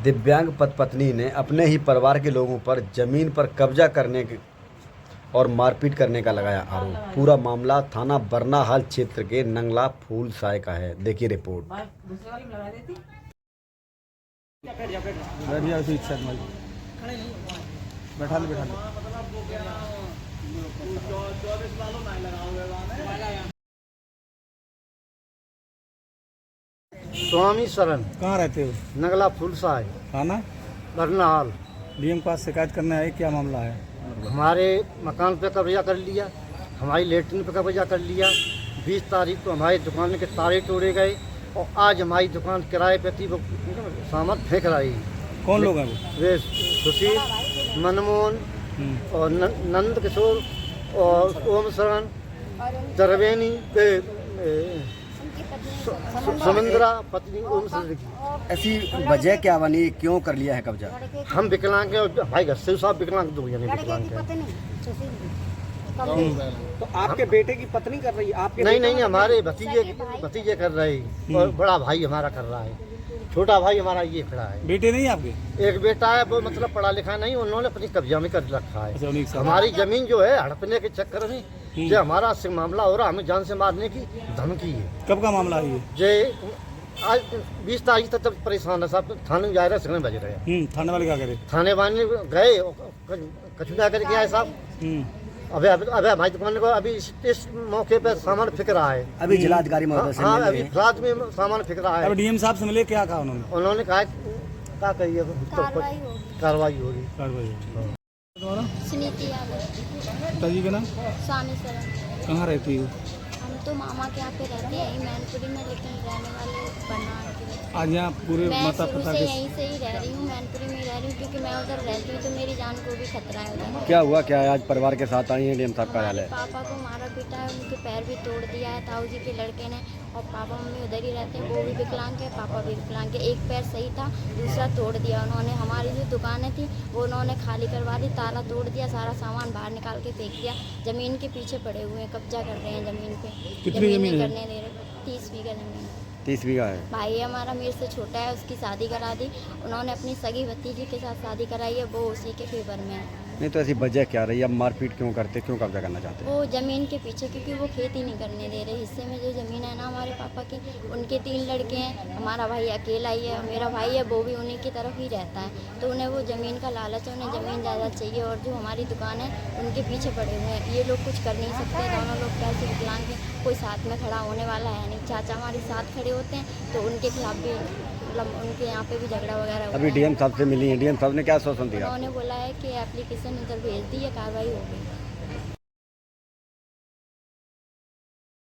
दिव्यांग पत्नी ने अपने ही परिवार के लोगों पर जमीन पर कब्जा करने और मारपीट करने का लगाया आरोप। पूरा मामला थाना बरनाहाल क्षेत्र के नंगला फूलसाय का है। देखिए रिपोर्ट। बैठा ले स्वामी शरण कहाँ रहते हो? नगला फूलसाय थाना बरनाहाल। डीएम के पास शिकायत करने आए, क्या मामला है? हमारे मकान पे कब्जा कर लिया, हमारी लेटरिन पे कब्जा कर लिया। 20 तारीख को हमारी दुकान के तारे तोड़े गए और आज हमारी दुकान किराए पे थी, वो सामान फेंक रही। कौन लोग हैं वो? वे सुशील, मनमोहन और नंद किशोर और ओम शरण, तरवेनी के समुद्रा पत्नी ओम शरण की। ऐसी वजह क्या बनी, क्यों कर लिया है कब्जा? हम विकलांग हैं और भाई घर से साहब विकलांग, दो जने विकलांग हैं। तो आपके बेटे की पत्नी कर रही है? आपके नहीं, हमारे भतीजे कर रहे हैं और बड़ा भाई हमारा कर रहा है। छोटा भाई हमारा ये खड़ा है। बेटे नहीं आपके? एक बेटा है, वो मतलब पढ़ा लिखा नहीं, उन्होंने अपनी कब्जा में कर रखा है। अच्छा, उन्हीं के साथ। हमारी जमीन जो है हड़पने के चक्कर में जो हमारा से मामला हो रहा, हमें जान से मारने की धमकी है। कब का मामला है ये? जे आज 20 तारीख तक परेशान है साहब। थाने में जा रहे सिगरेट बज रहे हैं। थाने वाले क्या करे? थाने वाले गए, कचुदा करके आए साहब। अबे हमारी दुकान को अभी इस मौके पे सामान फेंक रहा है। अभी जिलाधिकारी महोदय से हाँ, मिले अभी हैं। फ्लाट में सामान फेंक रहा अब है। डीएम साहब से मिले, क्या कहा उन्होंने? उन्होंने कहा क्या कहिए, कार्रवाई होगी। तुम्हारा सुनीति यादव। पिताजी का नाम? स्वामी शरण। कहाँ रहती हो? हम तो मामा के यहाँ पे रहते हैं, यही मैनपुरी में, लेकिन रहने वाले बरनाहाल के रहते हैं। आज यहाँ पूरे मैं माता शुरू पिता से के यहीं से ही रह रही हूँ, मैनपुरी में ही रह रही हूँ, क्योंकि मैं उधर रहती हूँ तो मेरी जान को भी खतरा है उधर। क्या हुआ, क्या है? आज परिवार के साथ आई है डीएम साहब हमारे कार्यालय। पापा को मारा पीटा है, उनके पैर भी तोड़ दिया है ताऊ जी के लड़के ने, और पापा मम्मी उधर ही रहते हैं। वो भी विकलांग है, पापा भी विकलांग है। एक पैर सही था, दूसरा तोड़ दिया उन्होंने। हमारी जो दुकानें थी वो उन्होंने खाली करवा दी, ताला तोड़ दिया, सारा सामान बाहर निकाल के फेंक दिया। जमीन के पीछे पड़े हुए हैं, कब्जा कर रहे हैं जमीन पे। कितनी जमीन है? करने दे रहे। 30 बीघा जमीन। 30 बीघा है। भाई हमारा मेरे से छोटा है, उसकी शादी करा दी उन्होंने, अपनी सगी भतीजी के साथ शादी कराई है, वो उसी के फेवर में है। नहीं तो ऐसी वजह क्या रही? अब मारपीट क्यों करते, क्यों कब्जा करना चाहते हैं? वो ज़मीन के पीछे, क्योंकि वो खेती नहीं करने दे रहे। हिस्से में जो ज़मीन है ना हमारे पापा की, उनके 3 लड़के हैं, हमारा भाई अकेला ही है, मेरा भाई है वो भी उन्हीं की तरफ ही रहता है। तो उन्हें वो ज़मीन का लालच है, उन्हें ज़मीन ज़्यादा चाहिए। और जो हमारी दुकान है उनके पीछे पड़े हुए हैं। ये लोग कुछ कर नहीं सकते, दोनों लोग कैसे विकलांग हैं, कोई साथ में खड़ा होने वाला है नहीं। चाचा हमारे साथ खड़े होते हैं तो उनके खिलाफ भी, मतलब उनके यहाँ पे भी झगड़ा वगैरह होता अभी है। डीएम साहब से मिली है, डीएम साहब ने क्या आश्वासन दिया? उन्होंने बोला है कि एप्लीकेशन इधर भेज दी है, कार्रवाई हो गई।